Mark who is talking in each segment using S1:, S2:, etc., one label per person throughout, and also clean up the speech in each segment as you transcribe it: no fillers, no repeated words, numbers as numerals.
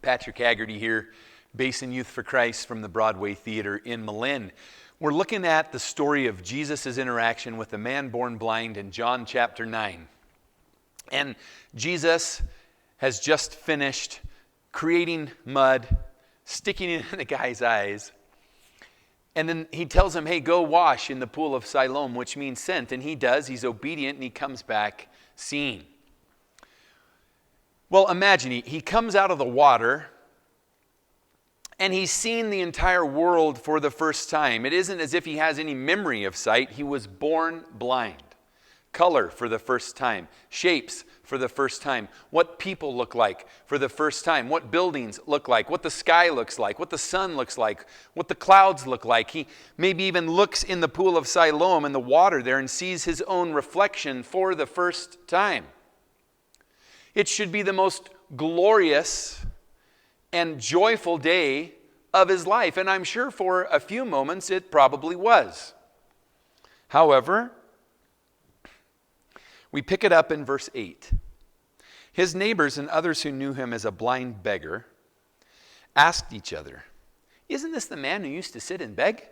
S1: Patrick Haggerty here, Basin Youth for Christ from the Broadway Theater in Malin. We're looking at the story of Jesus' interaction with a man born blind in John chapter 9. And Jesus has just finished creating mud, sticking it in the guy's eyes. And then he tells him, hey, go wash in the pool of Siloam, which means sent. And he does. He's obedient, and he comes back seeing. Well, imagine he comes out of the water, and he's seen the entire world for the first time. It isn't as if he has any memory of sight. He was born blind. Color for the first time. Shapes for the first time. What people look like for the first time. What buildings look like. What the sky looks like. What the sun looks like. What the clouds look like. He maybe even looks in the pool of Siloam in the water there and sees his own reflection for the first time. It should be the most glorious and joyful day of his life. And I'm sure for a few moments it probably was. However, we pick it up in verse 8. His neighbors and others who knew him as a blind beggar asked each other, isn't this the man who used to sit and beg?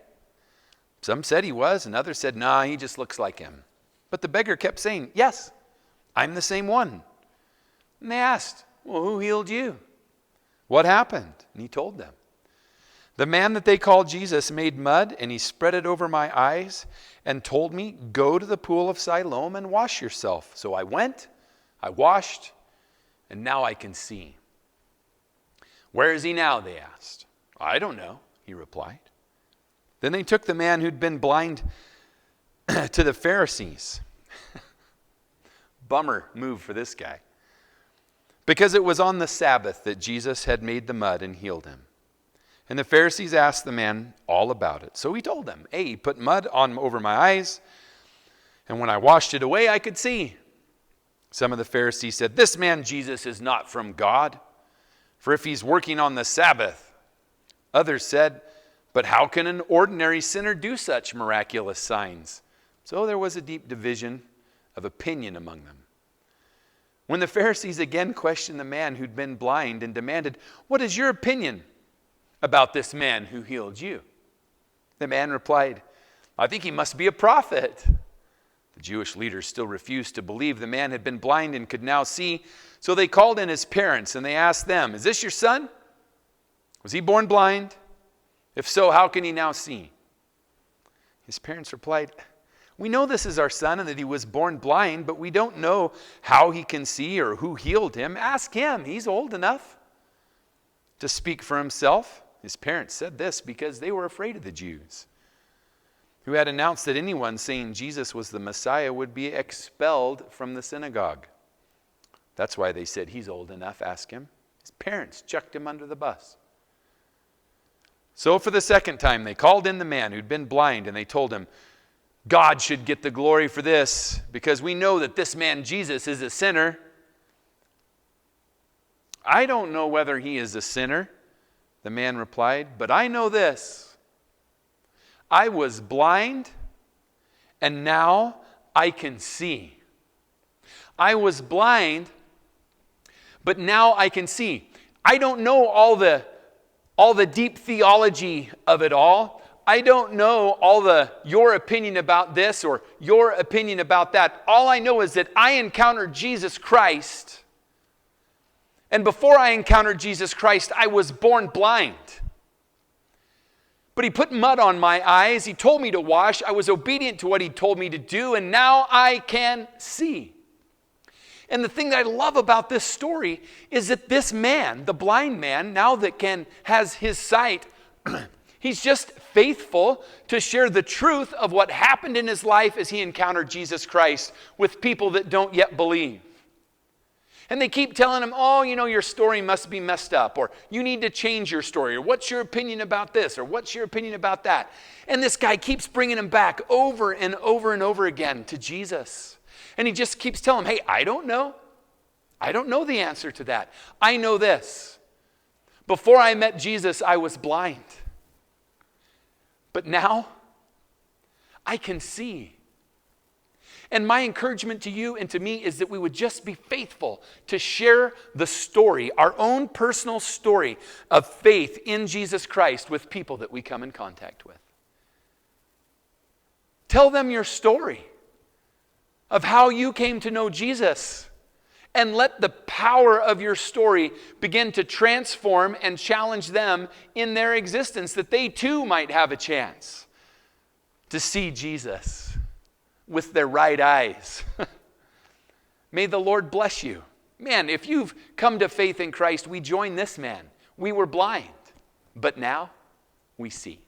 S1: Some said he was, and others said, nah, he just looks like him. But the beggar kept saying, yes, I'm the same one. And they asked, well, who healed you? What happened? And he told them. The man that they called Jesus made mud, and he spread it over my eyes and told me, go to the pool of Siloam and wash yourself. So I went, I washed, and now I can see. Where is he now? They asked. I don't know, he replied. Then they took the man who'd been blind to the Pharisees. Bummer move for this guy. Because it was on the Sabbath that Jesus had made the mud and healed him. And the Pharisees asked the man all about it. So he told them, hey, he put mud on over my eyes, and when I washed it away, I could see. Some of the Pharisees said, this man Jesus is not from God, for if he's working on the Sabbath. Others said, but how can an ordinary sinner do such miraculous signs? So there was a deep division of opinion among them. When the Pharisees again questioned the man who'd been blind and demanded, what is your opinion about this man who healed you? The man replied, I think he must be a prophet. The Jewish leaders still refused to believe the man had been blind and could now see, so they called in his parents and they asked them, is this your son? Was he born blind? If so, how can he now see? His parents replied, we know this is our son and that he was born blind, but we don't know how he can see or who healed him. Ask him. He's old enough to speak for himself. His parents said this because they were afraid of the Jews, who had announced that anyone saying Jesus was the Messiah would be expelled from the synagogue. That's why they said, he's old enough, ask him. His parents chucked him under the bus. So for the second time, they called in the man who'd been blind, and they told him, God should get the glory for this, because we know that this man Jesus is a sinner. I don't know whether he is a sinner, the man replied, but I know this. I was blind, and now I can see. I was blind, but now I can see. I don't know all the deep theology of it all. I don't know your opinion about this or your opinion about that. All I know is that I encountered Jesus Christ. And before I encountered Jesus Christ, I was born blind. But he put mud on my eyes. He told me to wash. I was obedient to what he told me to do. And now I can see. And the thing that I love about this story is that this man, the blind man, now that has his sight, he's just faithful to share the truth of what happened in his life as he encountered Jesus Christ with people that don't yet believe. And they keep telling him, oh, your story must be messed up, or you need to change your story, or what's your opinion about this, or what's your opinion about that? And this guy keeps bringing him back over and over and over again to Jesus. And he just keeps telling him, hey, I don't know. I don't know the answer to that. I know this. Before I met Jesus, I was blind. But now, I can see. And my encouragement to you and to me is that we would just be faithful to share the story, our own personal story of faith in Jesus Christ with people that we come in contact with. Tell them your story of how you came to know Jesus, and let the power of your story begin to transform and challenge them in their existence, that they too might have a chance to see Jesus with their right eyes. May the Lord bless you. Man, if you've come to faith in Christ, we join this man. We were blind, but now we see.